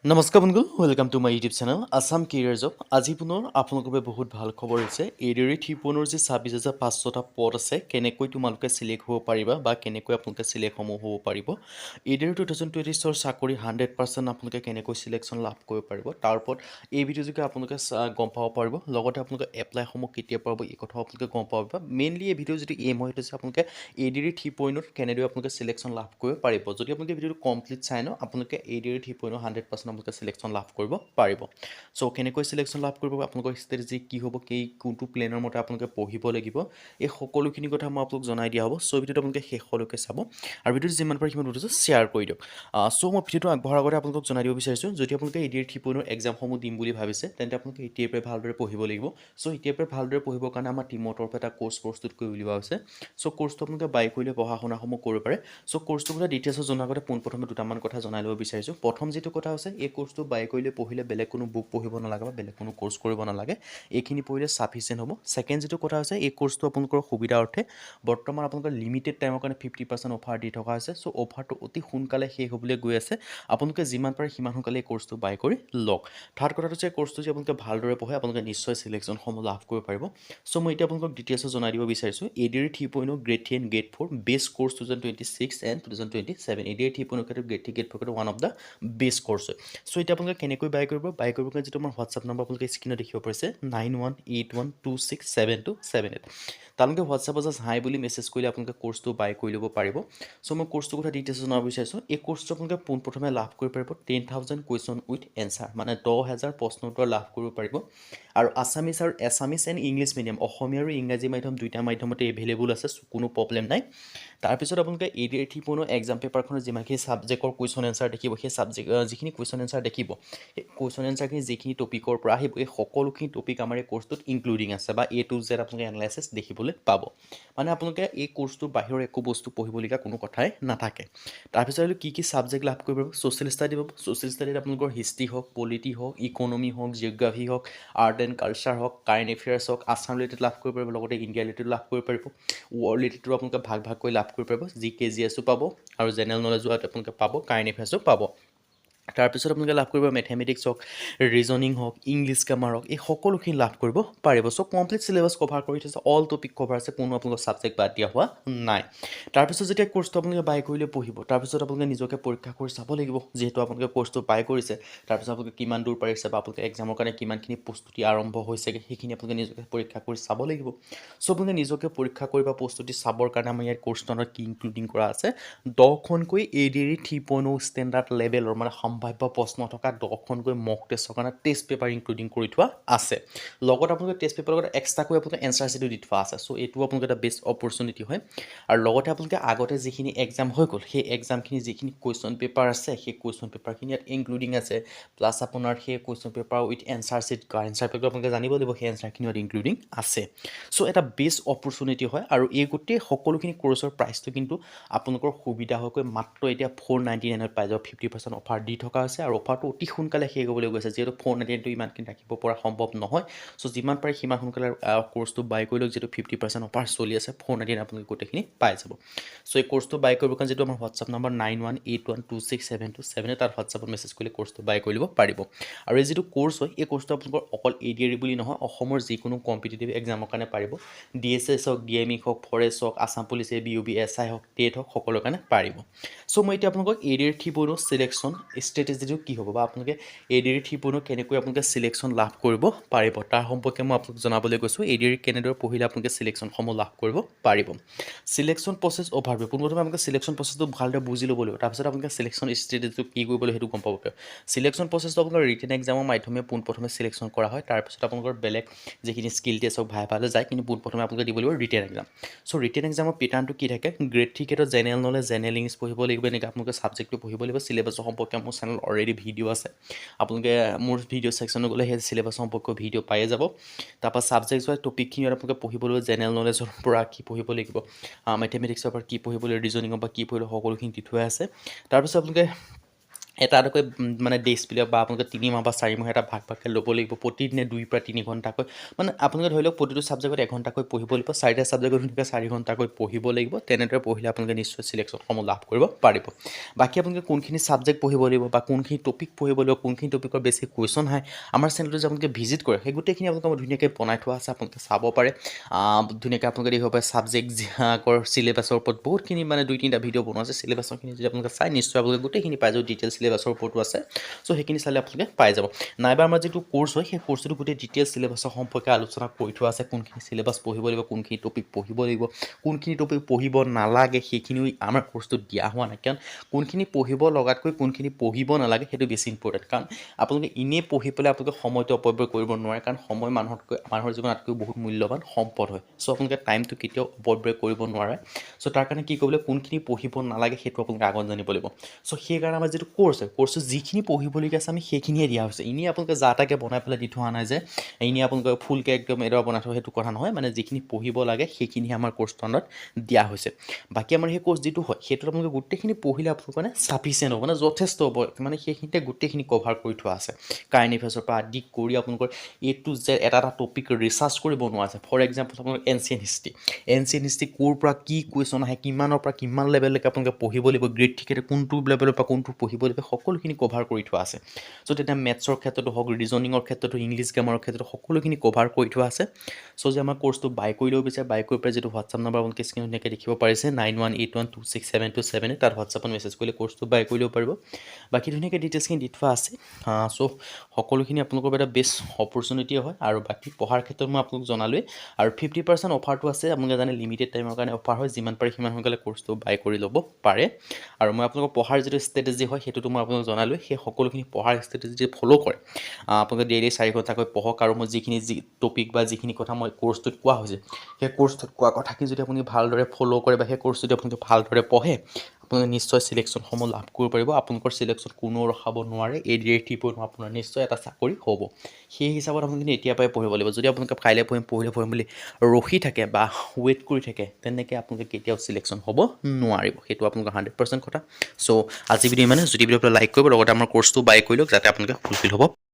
নমস্কাৰ বন্ধু welcome to my YouTube channel Assam career job আজি পুনৰ আপোনালোকৰ বাবে বহুত ভাল খবৰ হৈছে এডিআৰই 3.0 যি 26,500টা পদ আছে কেনেকৈ তোমালোকে চিলেক্ট হ'ব পাৰিবা বা কেনেকৈ আপোনালোকে চিলেক্ট হ'ব পাৰিব এডিআৰই 2024 ৰ চাকৰি 100% আপোনালোকে কেনেকৈ চিলেকশ্যন লাভ কৰিব পাৰিব তাৰ ওপৰত এই ভিডিঅ' যোগে আপোনালোকে গম পাব পাৰিব লগতে আপোনালোকে এপ্লাই সমূহ কেতিয়া পাব এই কথাও আপোনালোকে গম পাব মেইনলি এই ভিডিঅ' যদি এম হয় হৈছে আপোনালোকে এডিআৰই 3.0 কেনেদৰে আপোনালোকে চিলেকশ্যন লাভ কৰিব পাৰিব যদি আপোনালোকে ভিডিঅ'টো কমপ্লিট চাই ন আপোনালোকে এডিআৰই 3.0 100% আপোনালোকে চিলেকশ্যন লাভ কৰিব পাৰিব সো কেনেকৈ চিলেকশ্যন লাভ কৰিব আপোনালোকৰ ষ্ট্ৰেটেজি কি হ'ব কোনটো প্লেনৰ মতে আপোনালোকে পঢ়িব লাগিব এই সকলোখিনি কথা মই আপোনালোক জনাই দিয়া হ'ব সো ভিডিঅ'টো আপোনালোকে শেষলৈকে চাব আৰু ভিডিঅ'টো যিমান পাৰে সিমান ভিডিঅ'টো শ্বেয়াৰ কৰি দিয়ক সো মই ভিডিঅ'টো আগবঢ়াৰ আগতে আপোনালোকক জনাই দিব বিচাৰিছোঁ যদি আপোনালোকে এডিআৰই 3.0 এক্সামসমূহ দিম বুলি ভাবিছে তেন্তে আপোনালোকে এতিয়াৰ পৰা ভালদৰে পঢ়িব লাগিব সো এতিয়াৰ পৰা ভালদৰে পঢ়িবৰ কাৰণে আমাৰ টিমৰ তৰফৰ এটা কোৰ্চ প্ৰস্তুত কৰি উলিওৱা হৈছে সো কোৰ্চটো আপোনালোকে বাই কৰিলে পঢ়া শুনাসমূহ কৰিব পাৰে সো কোৰ্চটোৰ কথা ডিটেইলছ জনাৰ আগতে পোনপ্ৰথমে দুটামান কথা জনাই ল'ব বিচাৰিছোঁ প্ৰথম যেটো কথা হৈছে এই কোৰ্চটো বাই কৰিলে পঢ়িলে বেলেগ কোনো বুক পঢ়িব নালাগে বা বেলেগ কোনো কোৰ্চ কৰিব নালাগে এইখিনি পঢ়িলে সাফিচিয়েন্ট হ'ব সেকেন্ড যেটো কথা হৈছে এই কোৰ্চটো আপোনালোকৰ সুবিধাৰ অৰ্থে বৰ্তমান আপোনালোকৰ লিমিটেড টাইমৰ কাৰণে 50% অফাৰ দি থকা হৈছে সো অফাৰটো অতি সোনকালে শেষ হ'বলৈ গৈ আছে আপোনালোকে যিমান পাৰে সিমান সোনকালে এই কোৰ্চটো বাই কৰি লওক থাৰ্ড কথাটো হৈছে কোৰ্চটো যে আপোনালোকে ভালদৰে পঢ়ে আপোনালোকে নিশ্চয় সিলেকশ্যন সমূহ লাভ কৰিব পাৰিব সো মই এতিয়া আপোনালোকক ডিটেইলছ জনাই দিব বিচাৰিছোঁ ADRE 3.0 grade 3 and grade 4 best course 2026 and 2027 ADRE 3.0 ক্ষেত্ৰত grade 3 grade 4 one of the best course so এতিয়া আপোনালোকে কেনেকৈ বাই কৰিব কাৰণে যেটো আমাৰ হোৱাটছআপ নম্বৰ আপোনালোকে স্ক্ৰীনত দেখিব পাৰিছে 9181267278 তালৈকে হোৱাটছআপত জাষ্ট হাই বুলি মেছেজ কৰিলে আপোনালোকে কোৰ্চটো বাই কৰি ল'ব পাৰিব সো মই কোৰ্চটোৰ কথা ডিটেইলছ জনাব বিচাৰিছোঁ এই কোৰ্চটো আপোনালোকে পোনপ্ৰথমে লাভ কৰিব পাৰিব 10,000 কুৱেশ্যন উইথ এনচাৰ মানে 10,000 প্ৰশ্ন উত্তৰ লাভ কৰিব পাৰিব আৰু আছামিজ আৰু এছামিজ এণ্ড ইংলিছ মিডিয়াম অসমীয়া আৰু ইংৰাজী মাধ্যম দুইটা মাধ্যমতে এভেইলেবল আছে কোনো প্ৰব্লেম নাই তাৰপিছত আপোনালোকে এডিআৰই 3.0 এক্সাম পেপাৰখনৰ যিমানখিনি ছাবজেক্টৰ কুৱেশ্যন এনচাৰ দেখিব সেই ছাবজেক্ট যিখিনি কুৱেশ্যন এনচাৰ দেখিব সেই কুৱেশ্যন এনচাৰখিনি যিখিনি টপিকৰ পৰা আহিব এই সকলোখিনি টপিক আমাৰ এই কোৰ্চটোত ইনক্লুডিং আছে বা এ টু জেড আপোনালোকে এনালাইচিছ দেখিবলৈ পাব মানে আপোনালোকে এই কোৰ্চটোৰ বাহিৰৰ একো বস্তু পঢ়িবলগীয়া কোনো কথাই নাথাকে তাৰপিছত আৰু কি ছাবজেক্ট লাভ কৰিব পাৰিব ছ'চিয়েল ষ্টাডি পাব ছ'চিয়েল ষ্টাডিত আপোনালোকৰ হিষ্ট্ৰী হওক পলিটি হওক ইকনমি হওক জিঅ'গ্ৰাফী হওক আৰ্ট এণ্ড কালচাৰ হওক কাৰেণ্ট এফেয়াৰ্ছ হওক আছাম ৰিলেটেড লাভ কৰিব পাৰিব লগতে ইণ্ডিয়া ৰিলেটেড লাভ কৰিব পাৰিব ৱৰ্ল্ড ৰিলেটেডো আপোনালোকে ভাগ ভাগকৈ লাভ কৰিব পাৰিব জি কে জি এছো পাব আৰু জেনেৰেল নলেজো আপোনালোকে পাব কাৰেণ্ট এফেয়াৰ্ছো পাব তাৰপিছত আপোনালোকে লাভ কৰিব মেথমেটিক্স হওক ৰিজনিং হওক ইংলিছ গ্ৰামাৰ হওক এই সকলোখিনি লাভ কৰিব পাৰিব সো কমপ্লিট চিলেবাছ কভাৰ কৰি থৈছে অল টপিক কভাৰ আছে কোনো আপোনালোকৰ ছাবজেক্ট বাদ দিয়া হোৱা নাই তাৰপিছত যেতিয়া কোৰ্চটো আপোনালোকে বাই কৰিলে পঢ়িব তাৰপিছত আপোনালোকে নিজকে পৰীক্ষা কৰি চাব লাগিব যিহেতু আপোনালোকে কোৰ্চটো বাই কৰিছে তাৰপিছত আপোনালোকে কিমান দূৰ পাৰিছে বা আপোনালোকে এক্সামৰ কাৰণে কিমানখিনি প্ৰস্তুতি আৰম্ভ হৈছেগৈ সেইখিনি আপোনালোকে নিজকে পৰীক্ষা কৰি চাব লাগিব সো আপোনালোকে নিজকে পৰীক্ষা কৰি বা প্ৰস্তুতি চাবৰ কাৰণে আমাৰ ইয়াৰ কোৰ্চটোত কি ইনক্লুডিং কৰা আছে 10খনকৈ এডিআৰই 3.0 ষ্টেণ্ডাৰ্ড লেভেলৰ মানে সম্ভাৱ্য প্ৰশ্ন থকা 10খনকৈ মক টেষ্টৰ কাৰণে টেষ্ট পেপাৰ ইনক্লুডিং কৰি থোৱা আছে লগত আপোনালোকে টেষ্ট পেপাৰৰ লগত এক্সট্ৰাকৈ আপোনালোকে এনচাৰ চিটো দি থোৱা আছে সো এইটো আপোনালোকে এটা বেষ্ট অপৰচুনিটি হয় আৰু লগতে আপোনালোকে আগতে যিখিনি এক্সাম হৈ গ'ল সেই এক্সামখিনি যিখিনি কুৱেশ্যন পেপাৰ আছে সেই কুৱেশ্যন পেপাৰখিনি ইয়াত ইনক্লুডিং আছে প্লাছ আপোনাৰ সেই question paper with answer sheet answer paper আপোনালোকে জানিব লাগিব সেই এনচাৰখিনি ইয়াত ইনক্লুডিং আছে সো এটা বেষ্ট অপৰচুনিটি হয় আৰু এই গোটেই সকলোখিনি কোৰ্চৰ প্ৰাইচটো কিন্তু আপোনালোকৰ সুবিধা হোৱাকৈ মাত্ৰ এতিয়া 499 পাই যাব 50% অফাৰ দি থকা হৈছে আৰু অফাৰটো অতি সোনকালে শেষ হ'বলৈ গৈছে যিহেতু 499 ইমানখিনি ৰাখিব পৰা সম্ভৱ নহয় সো যিমান পাৰে সিমান সোনকালে কোৰ্চটো বাই কৰি লওক যিহেতু 50% অফাৰ চলি আছে 499 আপোনালোকে গোটেইখিনি পাই যাব সো এই কোৰ্চটো বাই কৰিবৰ কাৰণে যিটো আমাৰ হোৱাটছআপ নম্বৰ 9181267278 তাত হোৱাটছআপত মেছেজ কৰিলে কোৰ্চটো বাই কৰি ল'ব পাৰিব আৰু এই যিটো কোৰ্চ হয় এই কোৰ্চটো আপোনালোকৰ অকল এডিআৰই বুলি নহয় অসমৰ যিকোনো কম্পিটিটিভ এক্সামৰ কাৰণে পাৰিব ডিএছএছ হওক ডিএমই হওক ফৰেষ্ট হওক আছাম পুলিচ এবিইউবি এছআই হওক টেট হওক সকলোৰ কাৰণে পাৰিব সো মই এতিয়া আপোনালোকক এডিআৰই 3.0 চিলেকশ্যন ষ্ট্ৰেটেজিটো কি হ'ব বা আপোনালোকে এডিআৰই 3.0 কেনেকৈ আপোনালোকে চিলেকশ্যন লাভ কৰিব পাৰিব তাৰ সম্পৰ্কে মই আপোনালোক জনাবলৈ গৈছোঁ এডিআৰই কেনেদৰে পঢ়িলে আপোনালোকে চিলেকশ্যনসমূহ লাভ কৰিব পাৰিব চিলেকশ্যন প্ৰচেছ অভাৰভিউ পোনপ্ৰথমে আপোনালোকে চিলেকশ্যন প্ৰচেছটো ভালদৰে বুজি ল'ব লাগিব তাৰপিছত আপোনালোকে চিলেকশ্যন ষ্ট্ৰেটেজিটো কি কৰিব লাগিব সেইটো গম পাব পাৰিব চিলেকশ্যন প্ৰচেছটো আপোনালোকৰ ৰিটেন এক্সামৰ মাধ্যমে পোনপ্ৰথমে চিলেকশ্যন কৰা হয় তাৰপিছত আপোনালোকৰ বেলেগ যিখিনি স্কিল টেষ্ট হওক ভাইভালৈ যায় কিন্তু পোনপ্ৰথমে আপোনালোকে দিব লাগিব ৰিটেন এক্সাম সো ৰিটেন এক্সামৰ পেটাৰ্ণটো কি থাকে গ্ৰেড 3 ক্ষেত্ৰত জেনেৰেল নলেজ জেনেৰেল ইংলিছ পঢ়িব লাগিব এনেকৈ আপোনালোকে ছাবজেক্টটো পঢ়িব লাগিব চিলেবাছৰ সম্পৰ্কে মোৰ চেনেল অলৰেডি ভিডিঅ' আছে আপোনালোকে মোৰ ভিডিঅ' ছেকশ্যনত গ'লে সেই চিলেবাছ সম্পৰ্কে ভিডিঅ' পায়ে যাব তাৰপৰা ছাবজেক্ট ৱাইজ টপিকখিনি আপোনালোকে পঢ়িব লাগিব জেনেৰেল নলেজৰ পৰা কি পঢ়িব লাগিব মেথমেটিক্সৰ পৰা কি পঢ়িব লাগিব ৰিজনিঙৰ পৰা কি পঢ়িব সকলোখিনি দি থোৱা আছে তাৰপিছত আপোনালোকে এটা এটাকৈ মানে ডেইজবিলাক বা আপোনালোকে 3 মাহ বা 4 মাহ এটা ভাগ ভাগকৈ ল'ব লাগিব প্ৰতিদিনে 2 পৰা 3 ঘণ্টাকৈ মানে আপোনালোকে ধৰি লওক প্ৰতিটো ছাবজেক্টত 1 ঘণ্টাকৈ পঢ়িব লাগিব 4টা ছাবজেক্টত ধুনীয়াকৈ 4 ঘণ্টাকৈ পঢ়িব লাগিব তেনেদৰে পঢ়িলে আপোনালোকে নিশ্চয় চিলেকশ্যনসমূহ লাভ কৰিব পাৰিব বাকী আপোনালোকে কোনখিনি ছাবজেক্ট পঢ়িব লাগিব বা কোনখিনি টপিক পঢ়িব লাগিব কোনখিনি টপিকৰ বেছি কুৱেশ্যন আহে আমাৰ চেনেলটো যে আপোনালোকে ভিজিট কৰে সেই গোটেইখিনি আপোনালোকে মই ধুনীয়াকৈ বনাই থোৱা আছে আপোনালোকে চাব পাৰে ধুনীয়াকৈ আপোনালোকে দেখিব পাৰে ছাবজেক্টৰ চিলেবাছৰ ওপৰত বহুতখিনি মানে 2-3টা ভিডিঅ' বনোৱা আছে চিলেবাছৰখিনি যদি আপোনালোকে চাই নিশ্চয় আপোনালোকে গোটেইখিনি পাই যাব ডিটেইল চিলেবাছৰ ওপৰতো আছে চ' সেইখিনি চালে আপোনালোকে পাই যাব নাইবা আমাৰ যিটো কোৰ্চ হয় সেই কোৰ্চটো গোটেই ডিটেইল চিলেবাছৰ সম্পৰ্কে আলোচনা কৰি থোৱা আছে কোনখিনি চিলেবাছ পঢ়িব লাগিব কোনখিনি টপিক পঢ়িব লাগিব কোনখিনি টপিক পঢ়িব নালাগে সেইখিনিও আমাৰ কোৰ্চটোত দিয়া হোৱা নাই কাৰণ কোনখিনি পঢ়িব লগাতকৈ কোনখিনি পঢ়িব নালাগে সেইটো বেছি ইম্পৰ্টেণ্ট কাৰণ আপোনালোকে এনেই পঢ়ি পেলাই আপোনালোকে সময়টো অপব্যয় কৰিব নোৱাৰে কাৰণ সময় মানুহৰ জীৱনতকৈ বহুত মূল্যৱান সম্পদ হয় চ' আপোনালোকে টাইমটো কেতিয়াও অপব্যয় কৰিব নোৱাৰে চ' তাৰ কাৰণে কি কৰিবলৈ কোনখিনি পঢ়িব নালাগে সেইটো আপোনালোকে আগত জানিব লাগিব চ' সেইকাৰণে আমাৰ যিটো কোৰ্চ হয় কোৰ্চটো যিখিনি পঢ়িবলগীয়া আছে আমি সেইখিনিয়ে দিয়া হৈছে এনেই আপোনালোকে যা তাকে বনাই পেলাই দি থোৱা নাই যে এনেই আপোনালোকে ফুলকৈ একদম এডৰা বনাই থোৱা সেইটো কথা নহয় মানে যিখিনি পঢ়িব লাগে সেইখিনিহে আমাৰ কোৰ্চটো আণ্ডাৰত দিয়া হৈছে বাকী আমাৰ সেই কোৰ্চ যিটো হয় সেইটোত আপোনালোকে গোটেইখিনি পঢ়িলে আপোনালোকে মানে ছাফিচিয়েণ্ট হ'ব মানে যথেষ্ট হ'ব মানে সেইখিনিতে গোটেইখিনি কভাৰ কৰি থোৱা আছে কাৰেণ্ট এফেয়াৰ্ছৰ পৰা আদি কৰি আপোনালোকৰ A to Z এটা টপিক ৰিচাৰ্চ কৰি বনোৱা আছে ফৰ এক্সাম্পল আপোনালোকৰ এনচিয়েণ্ট হিষ্ট্ৰী ক'ৰ পৰা কি কুৱেশ্যন আহে কিমানৰ পৰা কিমান লেভেললৈকে আপোনালোকে পঢ়িব লাগিব গ্ৰেড ঠিকেতে কোনটো লেভেলৰ পৰা কোনটো পঢ়িব লাগিব সকলোখিনি কভাৰ কৰি থোৱা আছে চ' তেতিয়া মেথছৰ ক্ষেত্ৰতো হওক ৰিজনিঙৰ ক্ষেত্ৰতো ইংলিছ গ্ৰামাৰৰ ক্ষেত্ৰতো সকলোখিনি কভাৰ কৰি থোৱা আছে চ' যে আমাৰ কোৰ্চটো বাই কৰি ল'ব বিচাৰে বাই কৰি পেলাই যিটো হোৱাটছআপ নম্বৰ আপোনালোকে স্ক্ৰীনত ধুনীয়াকৈ দেখিব পাৰিছে 9181267278 তাত হোৱাটছআপত মেছেজ কৰিলে কোৰ্চটো বাই কৰি ল'ব পাৰিব বাকী ধুনীয়াকৈ ডিটেইলছখিনি দি থোৱা আছে চ' সকলোখিনি আপোনালোকৰ এটা বেষ্ট অপৰচুনিটি হয় আৰু বাকী পঢ়াৰ ক্ষেত্ৰত মই আপোনালোক জনালোৱেই আৰু 50% অফাৰটো আছে আপোনালোকে জানে লিমিটেড টাইমৰ কাৰণে অফাৰ হয় যিমান পাৰে সিমান সোনকালে কোৰ্চটো বাই কৰি ল'ব পাৰে আৰু মই আপোনালোকৰ পঢ়াৰ যিটো ষ্ট্ৰেটেজি হয় সেইটোতো মই আপোনালোক জনালোৱেই সেই সকলোখিনি পঢ়াৰ ষ্ট্ৰেটেজি ফ'ল' কৰে আপোনালোকে ডেইলি 4 ঘণ্টাকৈ পঢ়ক আৰু মই যিখিনি টপিক বা যিখিনি কথা মই কোৰ্চটোত কোৱা হৈছে সেই কোৰ্চটোত কোৱা কথাখিনি যদি আপুনি ভালদৰে ফ'ল' কৰে বা সেই কোৰ্চ যদি আপোনালোকে ভালদৰে পঢ়ে আপোনালোকে নিশ্চয় চিলেকশ্যনসমূহ লাভ কৰিব পাৰিব আপোনালোকৰ চিলেকশ্যন কোনেও ৰখাব নোৱাৰে এৰিয়াই দিব নোৱাৰে আপোনাৰ নিশ্চয় এটা চাকৰি হ'ব সেই হিচাপত আপোনালোকে এতিয়াৰ পৰাই পঢ়িব লাগিব যদি আপোনালোকে কাইলৈ পঢ়িলে বুলি ৰখি থাকে বা ৱেইট কৰি থাকে তেনেকৈ আপোনালোকে কেতিয়াও চিলেকশ্যন হ'ব নোৱাৰিব সেইটো আপোনালোকৰ 100% কথা চ' আজি ভিডিঅ' মানে যদি ভিডিঅ'টো লাইক কৰিব লগতে আমাৰ কোৰ্চটো বাই কৰি লওক যাতে আপোনালোকে ফুলফিল হ'ব